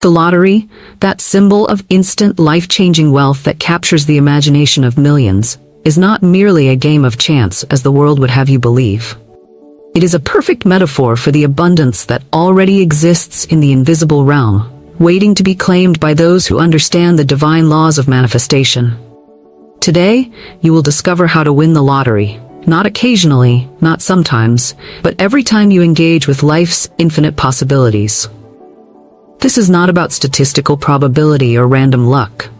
The lottery, that symbol of instant life-changing wealth that captures the imagination of millions, is not merely a game of chance as the world would have you believe. It is a perfect metaphor for the abundance that already exists in the invisible realm, waiting to be claimed by those who understand the divine laws of manifestation. Today, you will discover how to win the lottery, not occasionally, not sometimes, but every time you engage with life's infinite possibilities. This is not about statistical probability or random luck.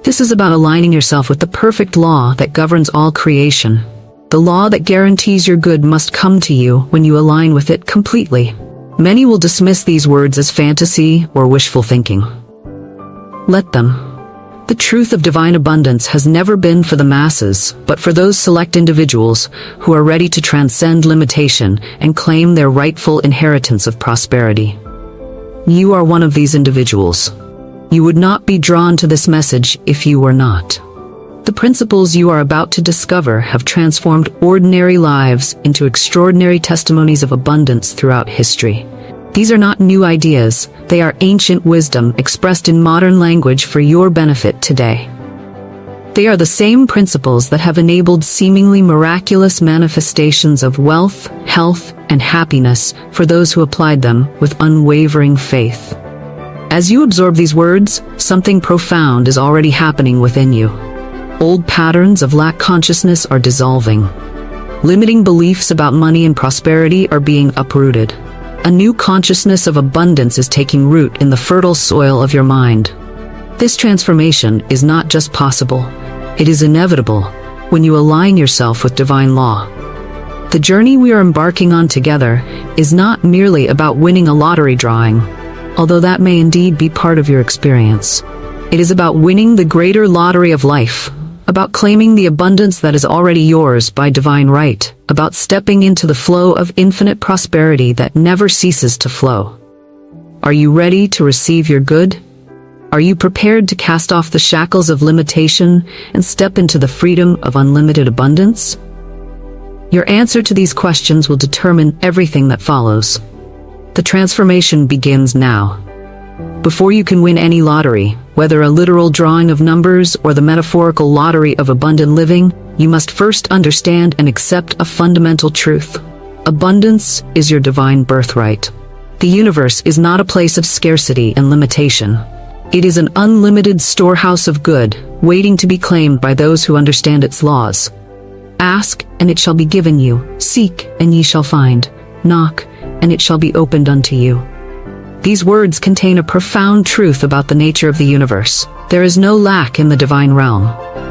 This is about aligning yourself with the perfect law that governs all creation. The law that guarantees your good must come to you when you align with it completely. Many will dismiss these words as fantasy or wishful thinking. Let them. The truth of divine abundance has never been for the masses, but for those select individuals who are ready to transcend limitation and claim their rightful inheritance of prosperity. You are one of these individuals. You would not be drawn to this message if you were not. The principles you are about to discover have transformed ordinary lives into extraordinary testimonies of abundance throughout history. These are not new ideas, they are ancient wisdom expressed in modern language for your benefit today. They are the same principles that have enabled seemingly miraculous manifestations of wealth, health, and happiness for those who applied them with unwavering faith. As you absorb these words, something profound is already happening within you. Old patterns of lack consciousness are dissolving. Limiting beliefs about money and prosperity are being uprooted. A new consciousness of abundance is taking root in the fertile soil of your mind. This transformation is not just possible, it is inevitable when you align yourself with divine law. The journey we are embarking on together is not merely about winning a lottery drawing, although that may indeed be part of your experience. It is about winning the greater lottery of life, about claiming the abundance that is already yours by divine right, about stepping into the flow of infinite prosperity that never ceases to flow. Are you ready to receive your good? Are you prepared to cast off the shackles of limitation and step into the freedom of unlimited abundance? Your answer to these questions will determine everything that follows. The transformation begins now. Before you can win any lottery, whether a literal drawing of numbers or the metaphorical lottery of abundant living, you must first understand and accept a fundamental truth. Abundance is your divine birthright. The universe is not a place of scarcity and limitation. It is an unlimited storehouse of good, waiting to be claimed by those who understand its laws. Ask, and it shall be given you. Seek, and ye shall find. Knock, and it shall be opened unto you. These words contain a profound truth about the nature of the universe. There is no lack in the divine realm.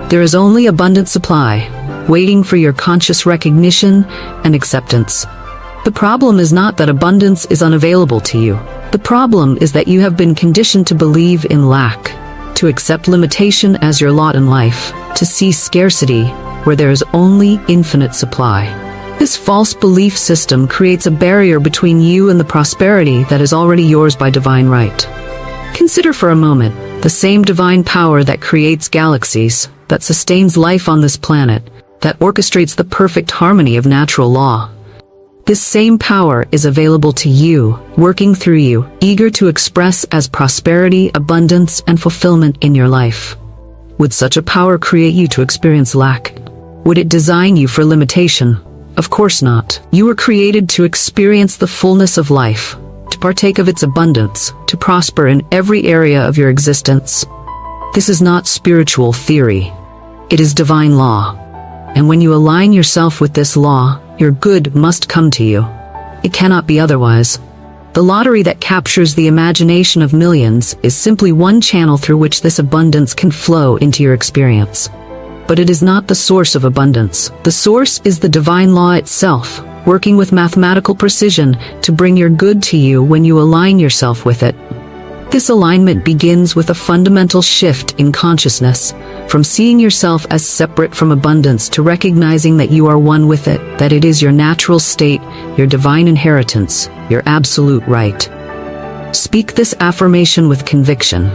There is only abundant supply, waiting for your conscious recognition and acceptance. The problem is not that abundance is unavailable to you. The problem is that you have been conditioned to believe in lack, to accept limitation as your lot in life, to see scarcity where there is only infinite supply. This false belief system creates a barrier between you and the prosperity that is already yours by divine right. Consider for a moment the same divine power that creates galaxies, that sustains life on this planet, that orchestrates the perfect harmony of natural law. This same power is available to you, working through you, eager to express as prosperity, abundance, and fulfillment in your life. Would such a power create you to experience lack? Would it design you for limitation? Of course not. You were created to experience the fullness of life, to partake of its abundance, to prosper in every area of your existence. This is not spiritual theory. It is divine law. And when you align yourself with this law, your good must come to you. It cannot be otherwise. The lottery that captures the imagination of millions is simply one channel through which this abundance can flow into your experience. But it is not the source of abundance. The source is the divine law itself, working with mathematical precision to bring your good to you when you align yourself with it. This alignment begins with a fundamental shift in consciousness, from seeing yourself as separate from abundance to recognizing that you are one with it, that it is your natural state, your divine inheritance, your absolute right. Speak this affirmation with conviction.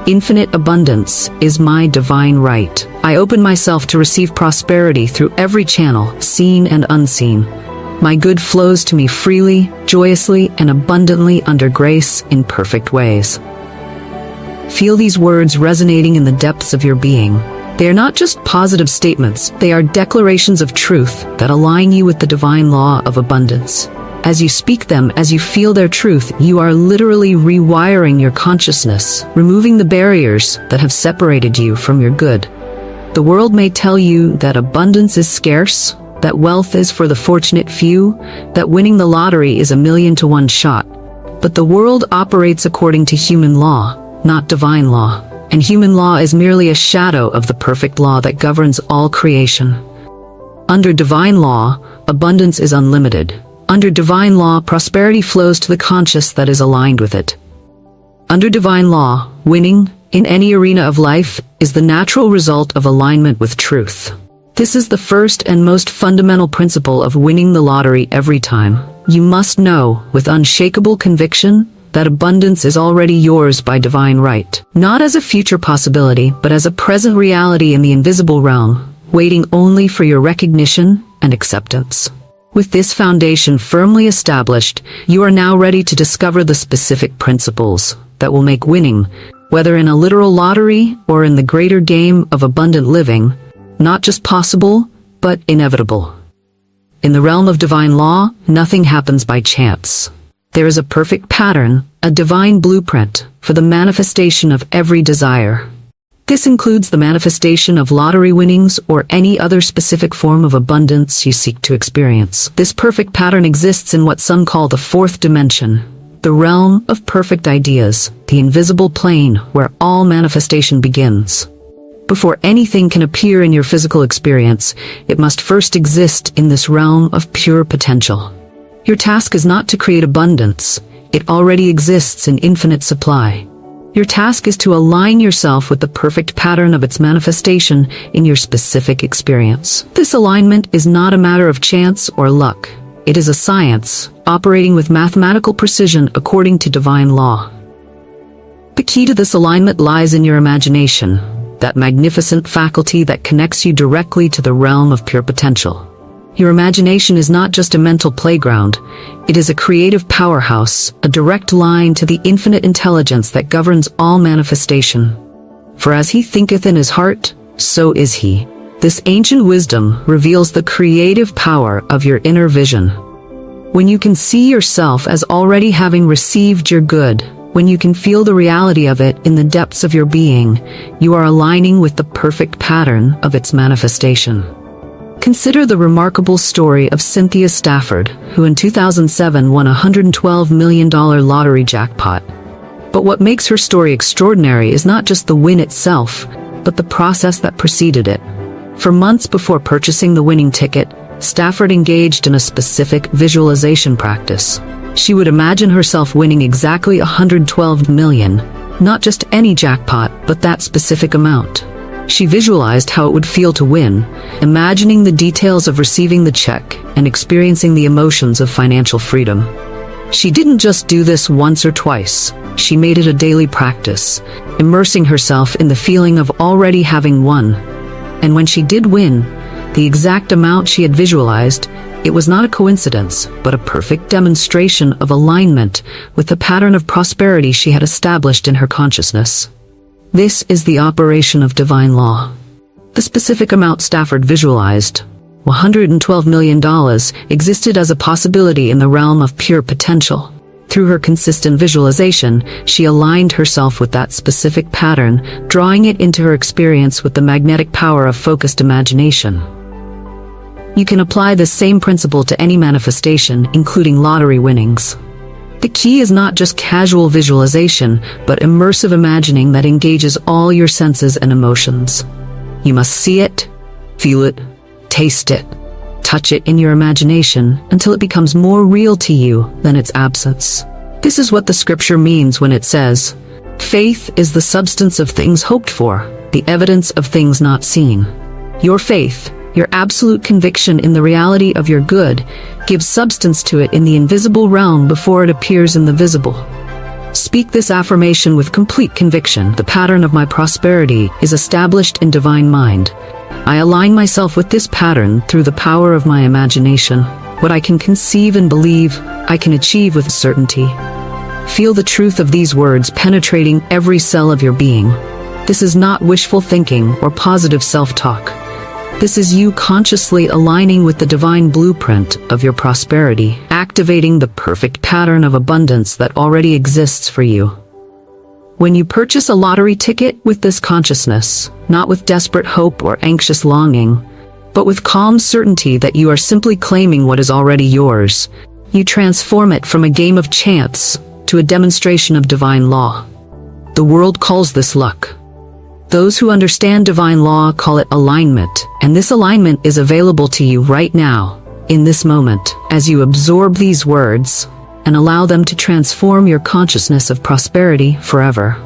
Infinite abundance is my divine right. I open myself to receive prosperity through every channel, seen and unseen. My good flows to me freely, joyously, and abundantly under grace in perfect ways. Feel these words resonating in the depths of your being. They are not just positive statements, they are declarations of truth that align you with the divine law of abundance. As you speak them, as you feel their truth, you are literally rewiring your consciousness, removing the barriers that have separated you from your good. The world may tell you that abundance is scarce, that wealth is for the fortunate few, that winning the lottery is a 1,000,000-to-1 shot. But the world operates according to human law, not divine law. And human law is merely a shadow of the perfect law that governs all creation. Under divine law, abundance is unlimited. Under divine law, prosperity flows to the conscious that is aligned with it. Under divine law, winning, in any arena of life, is the natural result of alignment with truth. This is the first and most fundamental principle of winning the lottery every time. You must know, with unshakable conviction, that abundance is already yours by divine right. Not as a future possibility, but as a present reality in the invisible realm, waiting only for your recognition and acceptance. With this foundation firmly established, you are now ready to discover the specific principles that will make winning, whether in a literal lottery or in the greater game of abundant living, not just possible, but inevitable. In the realm of divine law, nothing happens by chance. There is a perfect pattern, a divine blueprint, for the manifestation of every desire. This includes the manifestation of lottery winnings or any other specific form of abundance you seek to experience. This perfect pattern exists in what some call the fourth dimension, the realm of perfect ideas, the invisible plane where all manifestation begins. Before anything can appear in your physical experience, it must first exist in this realm of pure potential. Your task is not to create abundance. It already exists in infinite supply. Your task is to align yourself with the perfect pattern of its manifestation in your specific experience. This alignment is not a matter of chance or luck. It is a science, operating with mathematical precision according to divine law. The key to this alignment lies in your imagination, that magnificent faculty that connects you directly to the realm of pure potential. Your imagination is not just a mental playground. It is a creative powerhouse, a direct line to the infinite intelligence that governs all manifestation. For as he thinketh in his heart, so is he. This ancient wisdom reveals the creative power of your inner vision. When you can see yourself as already having received your good, when you can feel the reality of it in the depths of your being, you are aligning with the perfect pattern of its manifestation. Consider the remarkable story of Cynthia Stafford, who in 2007 won a $112 million lottery jackpot. But what makes her story extraordinary is not just the win itself, but the process that preceded it. For months before purchasing the winning ticket, Stafford engaged in a specific visualization practice. She would imagine herself winning exactly $112 million, not just any jackpot, but that specific amount. She visualized how it would feel to win, imagining the details of receiving the check and experiencing the emotions of financial freedom. She didn't just do this once or twice. She made it a daily practice, immersing herself in the feeling of already having won. And when she did win, the exact amount she had visualized, it was not a coincidence, but a perfect demonstration of alignment with the pattern of prosperity she had established in her consciousness. This is the operation of divine law. The specific amount Stafford visualized, $112 million, existed as a possibility in the realm of pure potential. Through her consistent visualization, she aligned herself with that specific pattern, drawing it into her experience with the magnetic power of focused imagination. You can apply this same principle to any manifestation, including lottery winnings. The key is not just casual visualization, but immersive imagining that engages all your senses and emotions. You must see it, feel it, taste it, touch it in your imagination until it becomes more real to you than its absence. This is what the scripture means when it says, "Faith is the substance of things hoped for, the evidence of things not seen." Your faith, your absolute conviction in the reality of your good, gives substance to it in the invisible realm before it appears in the visible. Speak this affirmation with complete conviction. The pattern of my prosperity is established in divine mind. I align myself with this pattern through the power of my imagination. What I can conceive and believe, I can achieve with certainty. Feel the truth of these words penetrating every cell of your being. This is not wishful thinking or positive self-talk. This is you consciously aligning with the divine blueprint of your prosperity, activating the perfect pattern of abundance that already exists for you. When you purchase a lottery ticket with this consciousness, not with desperate hope or anxious longing, but with calm certainty that you are simply claiming what is already yours, you transform it from a game of chance to a demonstration of divine law. The world calls this luck. Those who understand divine law call it alignment, and this alignment is available to you right now, in this moment, as you absorb these words and allow them to transform your consciousness of prosperity forever.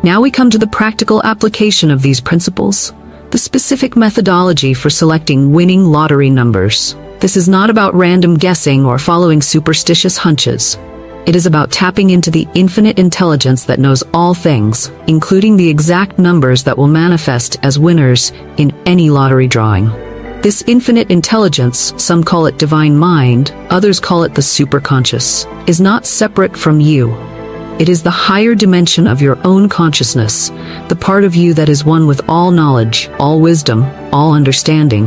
Now we come to the practical application of these principles, the specific methodology for selecting winning lottery numbers. This is not about random guessing or following superstitious hunches. It is about tapping into the infinite intelligence that knows all things, including the exact numbers that will manifest as winners in any lottery drawing. This infinite intelligence, some call it divine mind, others call it the superconscious, is not separate from you. It is the higher dimension of your own consciousness, the part of you that is one with all knowledge, all wisdom, all understanding.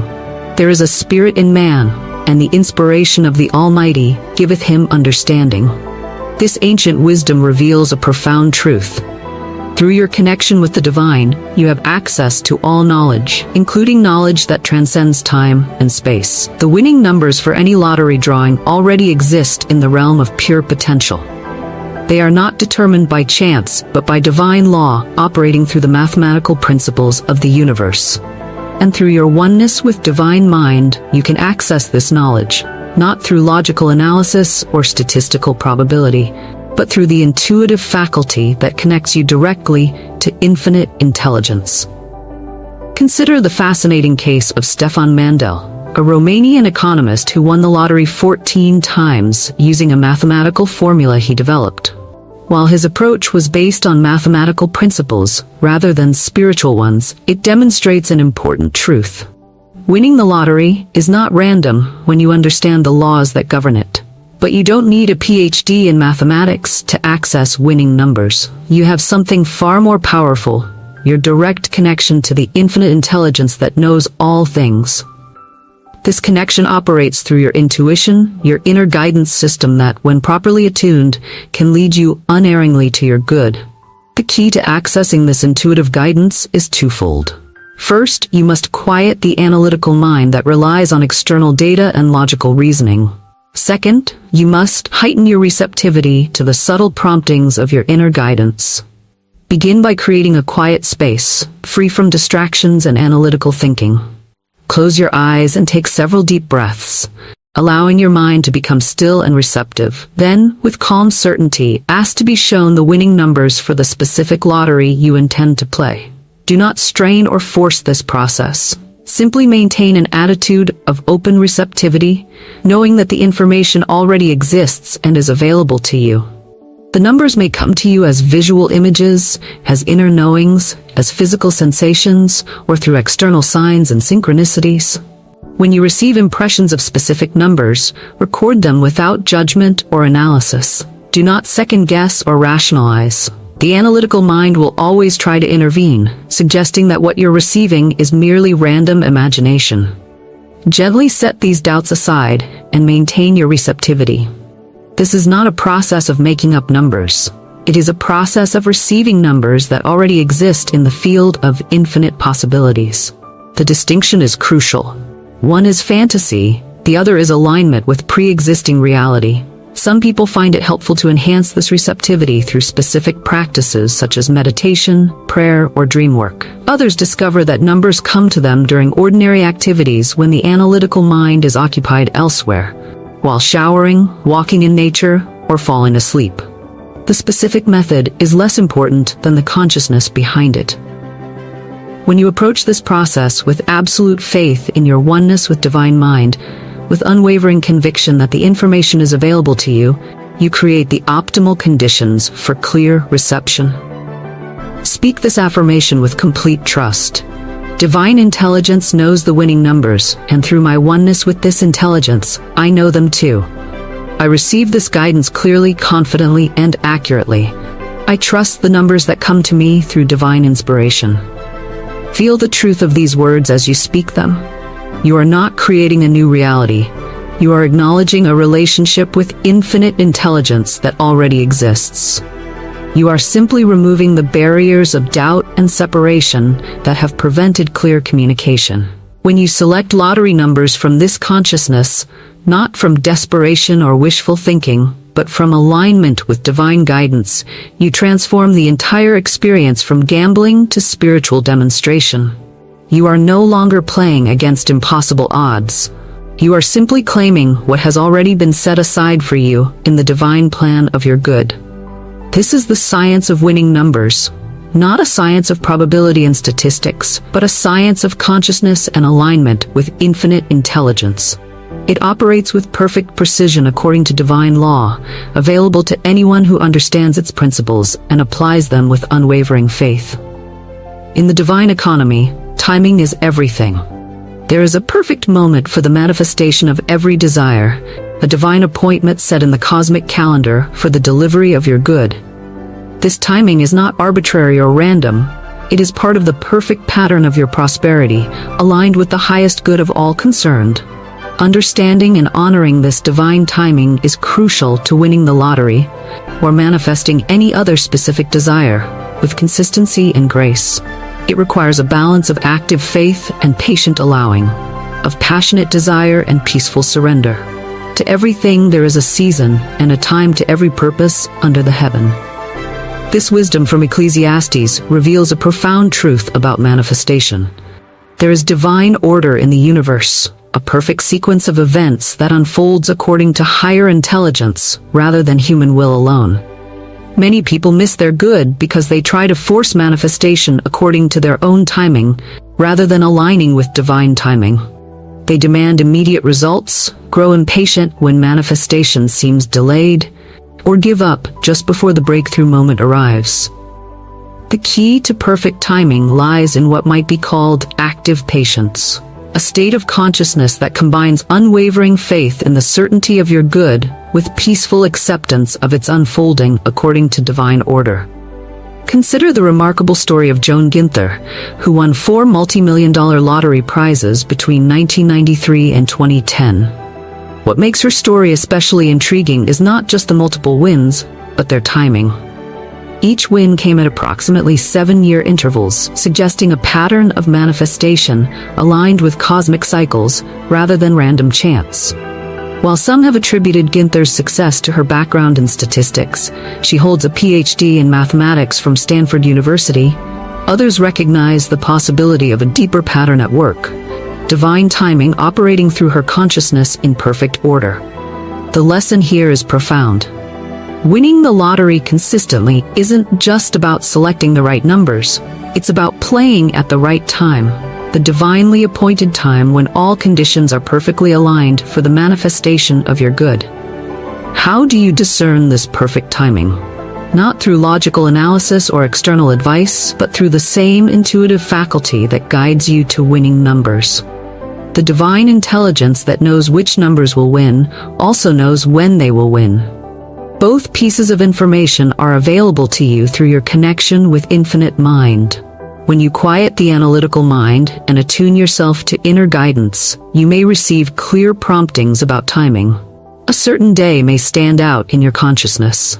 There is a spirit in man, and the inspiration of the Almighty giveth him understanding. This ancient wisdom reveals a profound truth. Through your connection with the divine, you have access to all knowledge, including knowledge that transcends time and space. The winning numbers for any lottery drawing already exist in the realm of pure potential. They are not determined by chance, but by divine law operating through the mathematical principles of the universe. And through your oneness with divine mind, you can access this knowledge, not through logical analysis or statistical probability, but through the intuitive faculty that connects you directly to infinite intelligence. Consider the fascinating case of Stefan Mandel, a Romanian economist who won the lottery 14 times using a mathematical formula he developed. While his approach was based on mathematical principles rather than spiritual ones, it demonstrates an important truth. Winning the lottery is not random when you understand the laws that govern it. But you don't need a PhD in mathematics to access winning numbers. You have something far more powerful, your direct connection to the infinite intelligence that knows all things. This connection operates through your intuition, your inner guidance system that, when properly attuned, can lead you unerringly to your good. The key to accessing this intuitive guidance is twofold. First, you must quiet the analytical mind that relies on external data and logical reasoning. Second, you must heighten your receptivity to the subtle promptings of your inner guidance. Begin by creating a quiet space, free from distractions and analytical thinking. Close your eyes and take several deep breaths, allowing your mind to become still and receptive. Then, with calm certainty, ask to be shown the winning numbers for the specific lottery you intend to play. Do not strain or force this process. Simply maintain an attitude of open receptivity, knowing that the information already exists and is available to you. The numbers may come to you as visual images, as inner knowings, as physical sensations, or through external signs and synchronicities. When you receive impressions of specific numbers, record them without judgment or analysis. Do not second-guess or rationalize. The analytical mind will always try to intervene, suggesting that what you're receiving is merely random imagination. Gently set these doubts aside and maintain your receptivity. This is not a process of making up numbers. It is a process of receiving numbers that already exist in the field of infinite possibilities. The distinction is crucial. One is fantasy, the other is alignment with pre-existing reality. Some people find it helpful to enhance this receptivity through specific practices such as meditation, prayer, or dream work. Others discover that numbers come to them during ordinary activities when the analytical mind is occupied elsewhere, while showering, walking in nature, or falling asleep. The specific method is less important than the consciousness behind it. When you approach this process with absolute faith in your oneness with divine mind, with unwavering conviction that the information is available to you, you create the optimal conditions for clear reception. Speak this affirmation with complete trust. Divine intelligence knows the winning numbers, and through my oneness with this intelligence, I know them too. I receive this guidance clearly, confidently, and accurately. I trust the numbers that come to me through divine inspiration. Feel the truth of these words as you speak them. You are not creating a new reality. You are acknowledging a relationship with infinite intelligence that already exists. You are simply removing the barriers of doubt and separation that have prevented clear communication. When you select lottery numbers from this consciousness, not from desperation or wishful thinking, but from alignment with divine guidance, you transform the entire experience from gambling to spiritual demonstration. You are no longer playing against impossible odds. You are simply claiming what has already been set aside for you in the divine plan of your good. This is the science of winning numbers, not a science of probability and statistics, but a science of consciousness and alignment with infinite intelligence. It operates with perfect precision according to divine law, available to anyone who understands its principles and applies them with unwavering faith. In the divine economy, timing is everything. There is a perfect moment for the manifestation of every desire, a divine appointment set in the cosmic calendar for the delivery of your good. This timing is not arbitrary or random. It is part of the perfect pattern of your prosperity, aligned with the highest good of all concerned. Understanding and honoring this divine timing is crucial to winning the lottery or manifesting any other specific desire with consistency and grace. It requires a balance of active faith and patient allowing, of passionate desire and peaceful surrender. To everything there is a season and a time to every purpose under the heaven. This wisdom from Ecclesiastes reveals a profound truth about manifestation. There is divine order in the universe, a perfect sequence of events that unfolds according to higher intelligence rather than human will alone. Many people miss their good because they try to force manifestation according to their own timing rather than aligning with divine timing. They demand immediate results, grow impatient when manifestation seems delayed, or give up just before the breakthrough moment arrives. The key to perfect timing lies in what might be called active patience, a state of consciousness that combines unwavering faith in the certainty of your good with peaceful acceptance of its unfolding according to divine order. Consider the remarkable story of Joan Ginther, who won 4 multi-million-dollar lottery prizes between 1993 and 2010. What makes her story especially intriguing is not just the multiple wins, but their timing. Each win came at approximately 7-year intervals, suggesting a pattern of manifestation aligned with cosmic cycles rather than random chance. While some have attributed Ginther's success to her background in statistics, she holds a PhD in mathematics from Stanford University, others recognize the possibility of a deeper pattern at work, divine timing operating through her consciousness in perfect order. The lesson here is profound. Winning the lottery consistently isn't just about selecting the right numbers. It's about playing at the right time, the divinely appointed time when all conditions are perfectly aligned for the manifestation of your good. How do you discern this perfect timing? Not through logical analysis or external advice, but through the same intuitive faculty that guides you to winning numbers. The divine intelligence that knows which numbers will win also knows when they will win. Both pieces of information are available to you through your connection with infinite mind. When you quiet the analytical mind and attune yourself to inner guidance, you may receive clear promptings about timing. A certain day may stand out in your consciousness.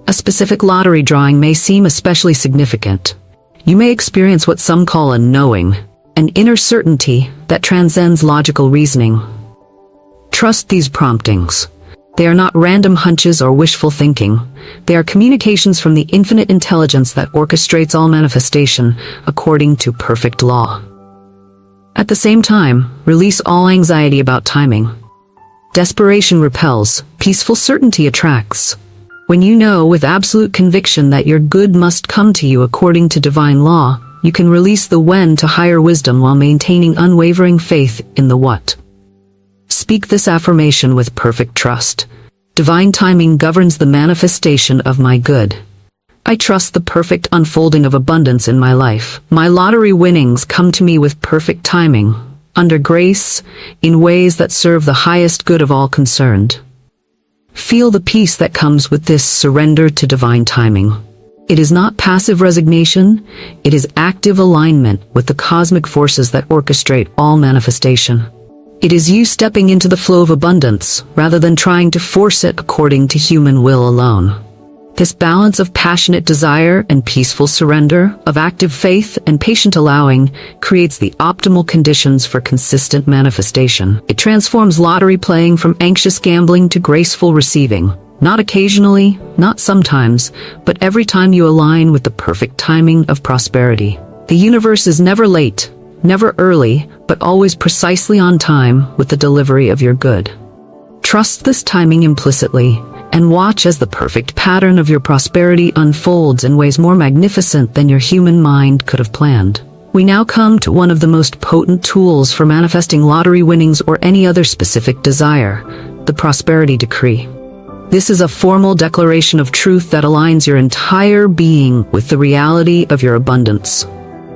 A specific lottery drawing may seem especially significant. You may experience what some call a knowing, an inner certainty that transcends logical reasoning. Trust these promptings. They are not random hunches or wishful thinking. They are communications from the infinite intelligence that orchestrates all manifestation according to perfect law. At the same time, release all anxiety about timing. Desperation repels, peaceful certainty attracts. When you know with absolute conviction that your good must come to you according to divine law, you can release the when to higher wisdom while maintaining unwavering faith in the what. Speak this affirmation with perfect trust. Divine timing governs the manifestation of my good. I trust the perfect unfolding of abundance in my life. My lottery winnings come to me with perfect timing, under grace, in ways that serve the highest good of all concerned. Feel the peace that comes with this surrender to divine timing. It is not passive resignation, it is active alignment with the cosmic forces that orchestrate all manifestation. It is you stepping into the flow of abundance, rather than trying to force it according to human will alone. This balance of passionate desire and peaceful surrender, of active faith and patient allowing, creates the optimal conditions for consistent manifestation. It transforms lottery playing from anxious gambling to graceful receiving. Not occasionally, not sometimes, but every time you align with the perfect timing of prosperity. The universe is never late, never early, but always precisely on time with the delivery of your good. Trust this timing implicitly, and watch as the perfect pattern of your prosperity unfolds in ways more magnificent than your human mind could have planned. We now come to one of the most potent tools for manifesting lottery winnings or any other specific desire, the prosperity decree. This is a formal declaration of truth that aligns your entire being with the reality of your abundance.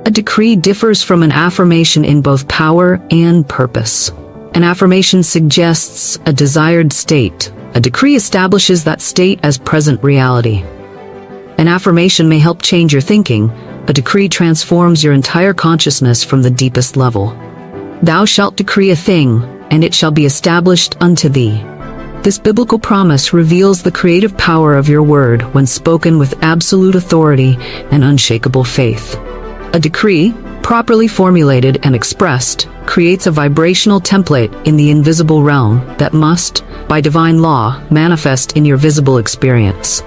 A decree differs from an affirmation in both power and purpose. An affirmation suggests a desired state. A decree establishes that state as present reality. An affirmation may help change your thinking. A decree transforms your entire consciousness from the deepest level. Thou shalt decree a thing, and it shall be established unto thee. This biblical promise reveals the creative power of your word when spoken with absolute authority and unshakable faith. A decree, properly formulated and expressed, creates a vibrational template in the invisible realm that must, by divine law, manifest in your visible experience.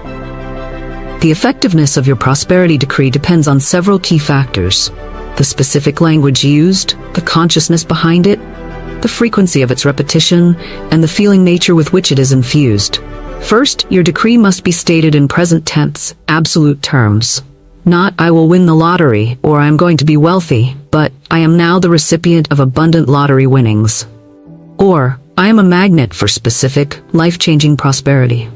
The effectiveness of your prosperity decree depends on several key factors: the specific language used, the consciousness behind it, the frequency of its repetition, and the feeling nature with which it is infused. First, your decree must be stated in present tense, absolute terms. Not, I will win the lottery, or I am going to be wealthy, but, I am now the recipient of abundant lottery winnings. Or, I am a magnet for specific, life-changing prosperity.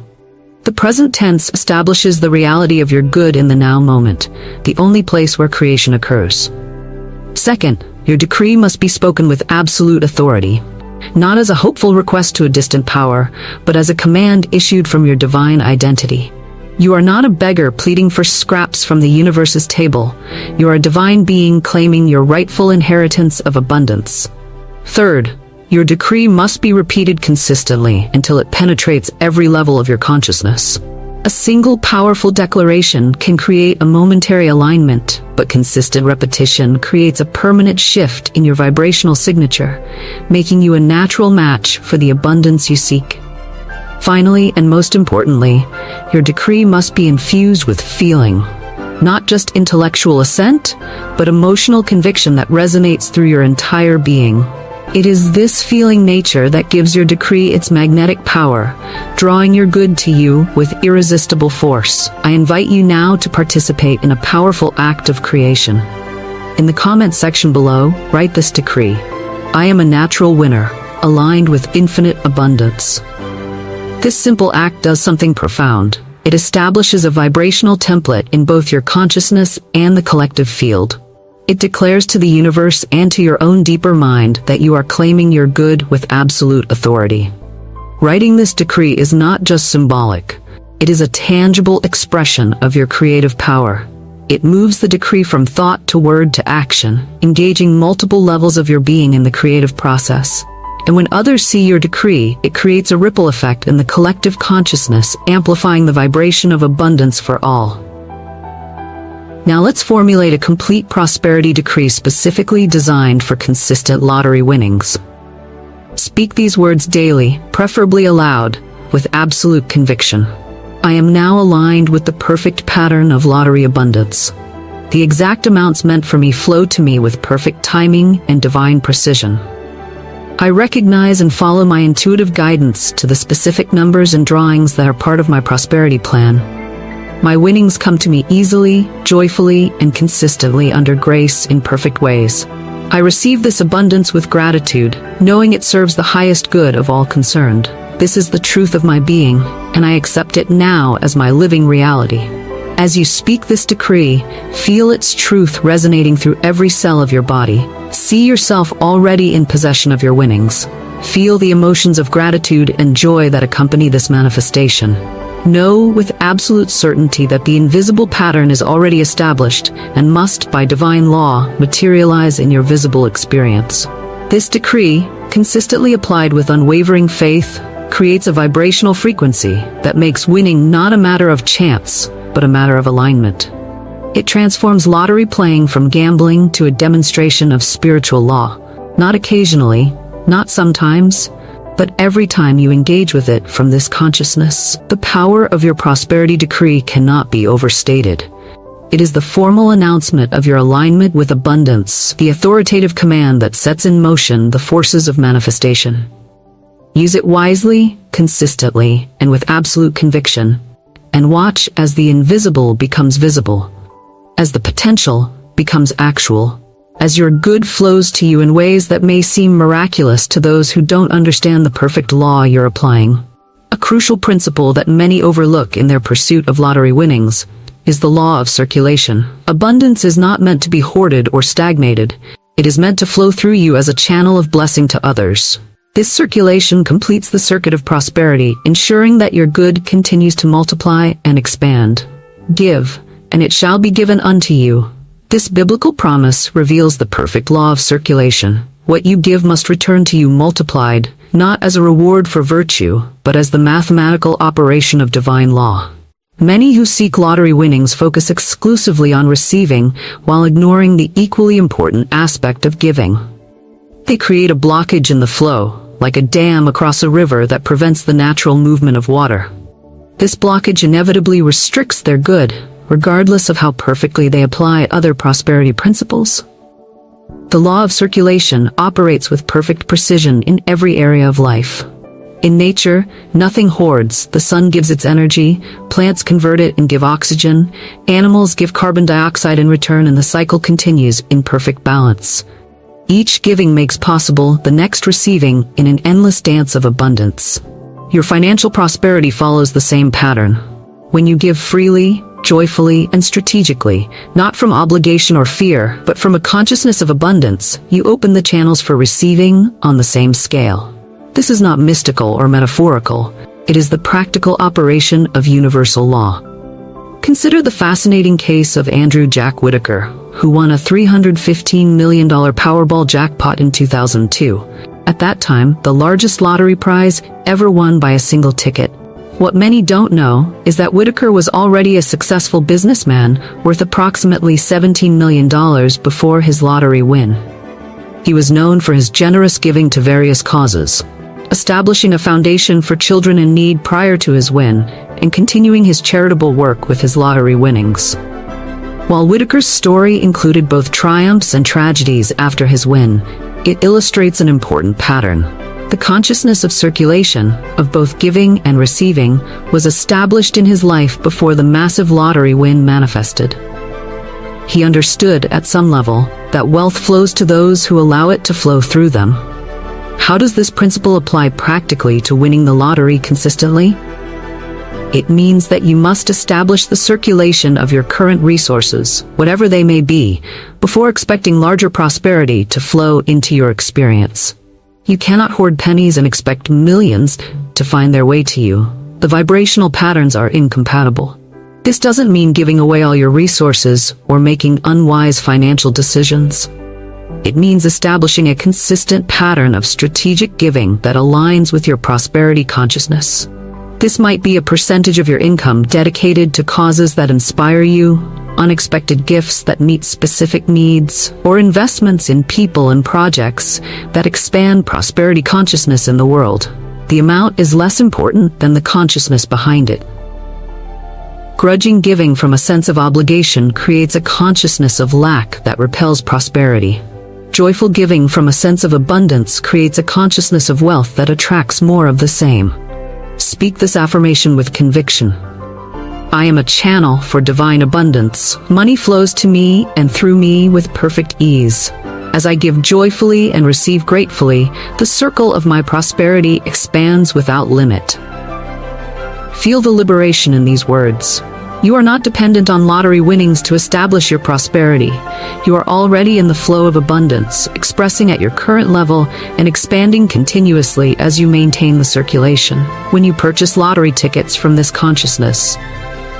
The present tense establishes the reality of your good in the now moment, the only place where creation occurs. Second, your decree must be spoken with absolute authority, not as a hopeful request to a distant power, but as a command issued from your divine identity. You are not a beggar pleading for scraps from the universe's table. You are a divine being claiming your rightful inheritance of abundance. Third, your decree must be repeated consistently until it penetrates every level of your consciousness. A single powerful declaration can create a momentary alignment, but consistent repetition creates a permanent shift in your vibrational signature, making you a natural match for the abundance you seek. Finally, and most importantly, your decree must be infused with feeling. Not just intellectual assent, but emotional conviction that resonates through your entire being. It is this feeling nature that gives your decree its magnetic power, drawing your good to you with irresistible force. I invite you now to participate in a powerful act of creation. In the comment section below, write this decree: I am a natural winner, aligned with infinite abundance. This simple act does something profound. It establishes a vibrational template in both your consciousness and the collective field. It declares to the universe and to your own deeper mind that you are claiming your good with absolute authority. Writing this decree is not just symbolic. It is a tangible expression of your creative power. It moves the decree from thought to word to action, engaging multiple levels of your being in the creative process. And when others see your decree, it creates a ripple effect in the collective consciousness, amplifying the vibration of abundance for all. Now let's formulate a complete prosperity decree specifically designed for consistent lottery winnings. Speak these words daily, preferably aloud, with absolute conviction. I am now aligned with the perfect pattern of lottery abundance. The exact amounts meant for me flow to me with perfect timing and divine precision. I recognize and follow my intuitive guidance to the specific numbers and drawings that are part of my prosperity plan. My winnings come to me easily, joyfully, and consistently under grace in perfect ways. I receive this abundance with gratitude, knowing it serves the highest good of all concerned. This is the truth of my being, and I accept it now as my living reality. As you speak this decree, feel its truth resonating through every cell of your body. See yourself already in possession of your winnings. Feel the emotions of gratitude and joy that accompany this manifestation. Know with absolute certainty that the invisible pattern is already established and must, by divine law, materialize in your visible experience. This decree, consistently applied with unwavering faith, creates a vibrational frequency that makes winning not a matter of chance, but a matter of alignment. It transforms lottery playing from gambling to a demonstration of spiritual law, not occasionally, not sometimes, but every time you engage with it from this consciousness. The power of your prosperity decree cannot be overstated. It is the formal announcement of your alignment with abundance, the authoritative command that sets in motion the forces of manifestation. Use it wisely, consistently, and with absolute conviction, and watch as the invisible becomes visible, as the potential becomes actual, as your good flows to you in ways that may seem miraculous to those who don't understand the perfect law you're applying. A crucial principle that many overlook in their pursuit of lottery winnings is the law of circulation. Abundance is not meant to be hoarded or stagnated. It is meant to flow through you as a channel of blessing to others. This circulation completes the circuit of prosperity, ensuring that your good continues to multiply and expand. Give, and it shall be given unto you. This biblical promise reveals the perfect law of circulation. What you give must return to you multiplied, not as a reward for virtue, but as the mathematical operation of divine law. Many who seek lottery winnings focus exclusively on receiving, while ignoring the equally important aspect of giving. They create a blockage in the flow, like a dam across a river that prevents the natural movement of water. This blockage inevitably restricts their good, regardless of how perfectly they apply other prosperity principles. The law of circulation operates with perfect precision in every area of life. In nature, nothing hoards. The sun gives its energy, plants convert it and give oxygen, animals give carbon dioxide in return, and the cycle continues in perfect balance. Each giving makes possible the next receiving in an endless dance of abundance. Your financial prosperity follows the same pattern. When you give freely, joyfully, and strategically, not from obligation or fear, but from a consciousness of abundance, you open the channels for receiving on the same scale. This is not mystical or metaphorical. It is the practical operation of universal law. Consider the fascinating case of Andrew Jack Whitaker, who won a $315 million Powerball jackpot in 2002. At that time, the largest lottery prize ever won by a single ticket. What many don't know is that Whitaker was already a successful businessman worth approximately $17 million before his lottery win. He was known for his generous giving to various causes, establishing a foundation for children in need prior to his win, and continuing his charitable work with his lottery winnings. While Whitaker's story included both triumphs and tragedies after his win, it illustrates an important pattern. The consciousness of circulation, of both giving and receiving, was established in his life before the massive lottery win manifested. He understood, at some level, that wealth flows to those who allow it to flow through them. How does this principle apply practically to winning the lottery consistently? It means that you must establish the circulation of your current resources, whatever they may be, before expecting larger prosperity to flow into your experience. You cannot hoard pennies and expect millions to find their way to you. The vibrational patterns are incompatible. This doesn't mean giving away all your resources or making unwise financial decisions. It means establishing a consistent pattern of strategic giving that aligns with your prosperity consciousness. This might be a percentage of your income dedicated to causes that inspire you, unexpected gifts that meet specific needs, or investments in people and projects that expand prosperity consciousness in the world. The amount is less important than the consciousness behind it. Grudging giving from a sense of obligation creates a consciousness of lack that repels prosperity. Joyful giving from a sense of abundance creates a consciousness of wealth that attracts more of the same. Speak this affirmation with conviction. I am a channel for divine abundance. Money flows to me and through me with perfect ease. As I give joyfully and receive gratefully, the circle of my prosperity expands without limit. Feel the liberation in these words. You are not dependent on lottery winnings to establish your prosperity. You are already in the flow of abundance, expressing at your current level and expanding continuously as you maintain the circulation. When you purchase lottery tickets from this consciousness,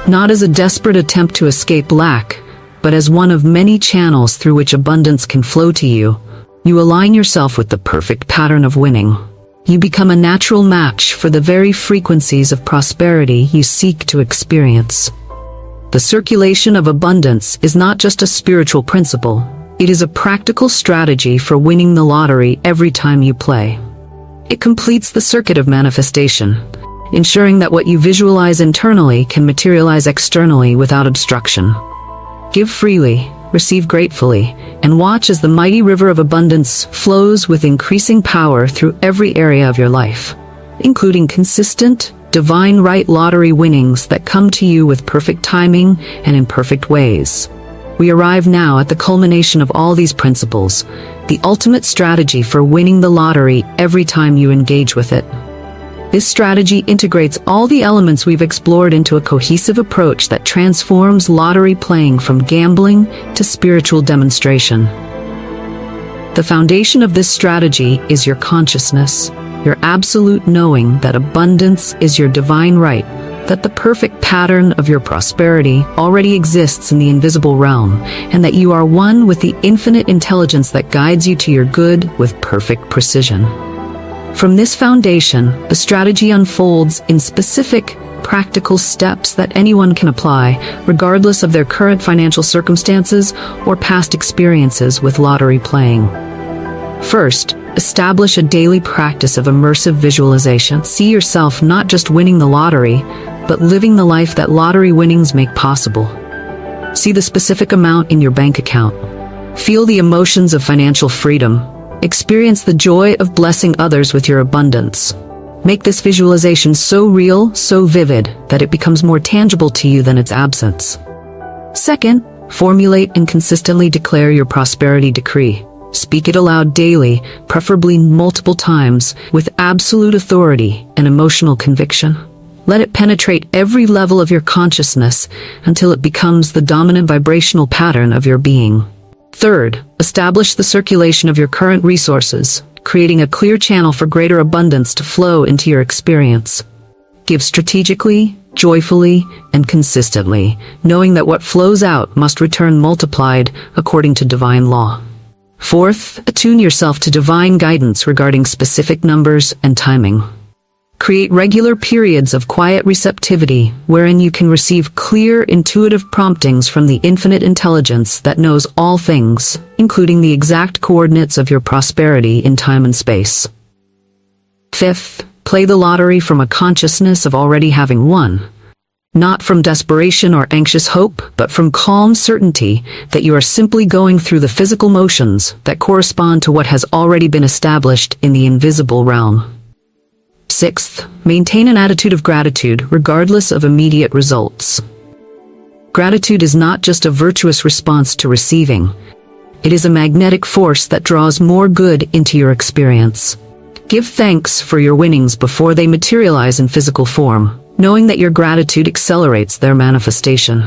not as a desperate attempt to escape lack, but as one of many channels through which abundance can flow to you, you align yourself with the perfect pattern of winning. You become a natural match for the very frequencies of prosperity you seek to experience. The circulation of abundance is not just a spiritual principle, it is a practical strategy for winning the lottery every time you play. It completes the circuit of manifestation, ensuring that what you visualize internally can materialize externally without obstruction. Give freely, receive gratefully, and watch as the mighty river of abundance flows with increasing power through every area of your life, including consistent, divine right lottery winnings that come to you with perfect timing and in perfect ways. We arrive now at the culmination of all these principles, the ultimate strategy for winning the lottery every time you engage with it. This strategy integrates all the elements we've explored into a cohesive approach that transforms lottery playing from gambling to spiritual demonstration. The foundation of this strategy is your consciousness, your absolute knowing that abundance is your divine right, that the perfect pattern of your prosperity already exists in the invisible realm, and that you are one with the infinite intelligence that guides you to your good with perfect precision. From this foundation, the strategy unfolds in specific, practical steps that anyone can apply, regardless of their current financial circumstances or past experiences with lottery playing. First, establish a daily practice of immersive visualization. See yourself not just winning the lottery, but living the life that lottery winnings make possible. See the specific amount in your bank account. Feel the emotions of financial freedom. Experience the joy of blessing others with your abundance. Make this visualization so real, so vivid, that it becomes more tangible to you than its absence. Second, formulate and consistently declare your prosperity decree. Speak it aloud daily, preferably multiple times, with absolute authority and emotional conviction. Let it penetrate every level of your consciousness until it becomes the dominant vibrational pattern of your being. Third, establish the circulation of your current resources, creating a clear channel for greater abundance to flow into your experience. Give strategically, joyfully, and consistently, knowing that what flows out must return multiplied according to divine law. Fourth, attune yourself to divine guidance regarding specific numbers and timing. Create regular periods of quiet receptivity wherein you can receive clear, intuitive promptings from the infinite intelligence that knows all things, including the exact coordinates of your prosperity in time and space. Fifth, play the lottery from a consciousness of already having won. Not from desperation or anxious hope, but from calm certainty that you are simply going through the physical motions that correspond to what has already been established in the invisible realm. Sixth, maintain an attitude of gratitude regardless of immediate results. Gratitude is not just a virtuous response to receiving. It is a magnetic force that draws more good into your experience. Give thanks for your winnings before they materialize in physical form, knowing that your gratitude accelerates their manifestation.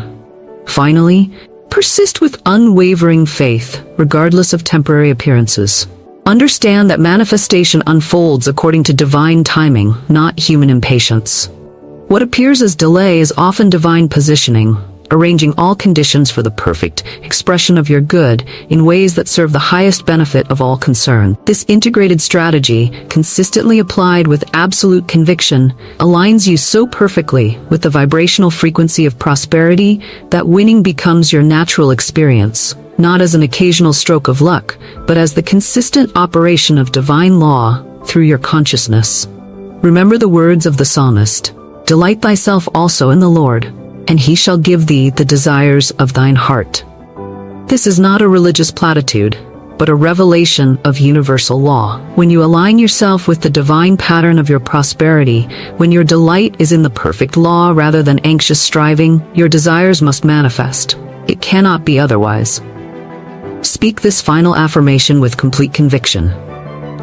Finally, persist with unwavering faith, regardless of temporary appearances. Understand that manifestation unfolds according to divine timing, not human impatience. What appears as delay is often divine positioning, arranging all conditions for the perfect expression of your good in ways that serve the highest benefit of all concerned. This integrated strategy, consistently applied with absolute conviction, aligns you so perfectly with the vibrational frequency of prosperity that winning becomes your natural experience, not as an occasional stroke of luck, but as the consistent operation of divine law through your consciousness. Remember the words of the psalmist, "Delight thyself also in the Lord, and he shall give thee the desires of thine heart." This is not a religious platitude, but a revelation of universal law. When you align yourself with the divine pattern of your prosperity, when your delight is in the perfect law rather than anxious striving, your desires must manifest. It cannot be otherwise. Speak this final affirmation with complete conviction.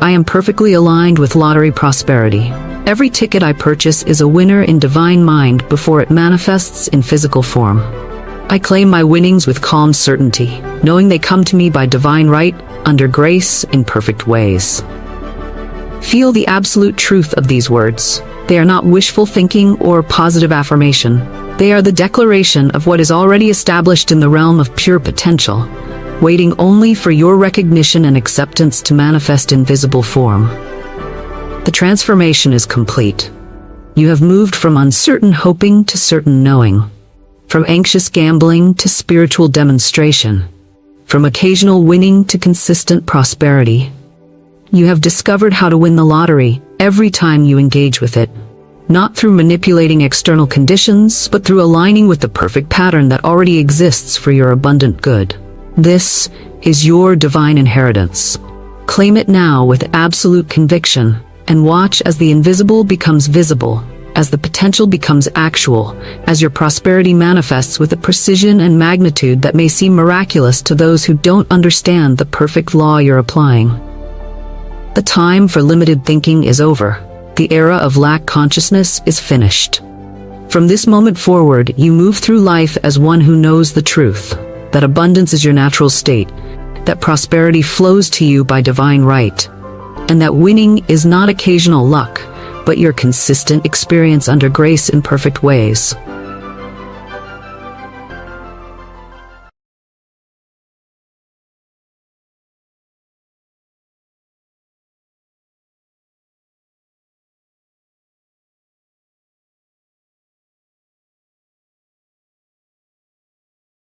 I am perfectly aligned with lottery prosperity. Every ticket I purchase is a winner in divine mind before it manifests in physical form. I claim my winnings with calm certainty, knowing they come to me by divine right, under grace, in perfect ways. Feel the absolute truth of these words. They are not wishful thinking or positive affirmation. They are the declaration of what is already established in the realm of pure potential, waiting only for your recognition and acceptance to manifest in visible form. The transformation is complete. You have moved from uncertain hoping to certain knowing, from anxious gambling to spiritual demonstration, from occasional winning to consistent prosperity. You have discovered how to win the lottery every time you engage with it, not through manipulating external conditions, but through aligning with the perfect pattern that already exists for your abundant good. This is your divine inheritance. Claim it now with absolute conviction, and watch as the invisible becomes visible, as the potential becomes actual, as your prosperity manifests with a precision and magnitude that may seem miraculous to those who don't understand the perfect law you're applying. The time for limited thinking is over. The era of lack consciousness is finished. From this moment forward, you move through life as one who knows the truth, that abundance is your natural state, that prosperity flows to you by divine right, and that winning is not occasional luck, but your consistent experience under grace in perfect ways.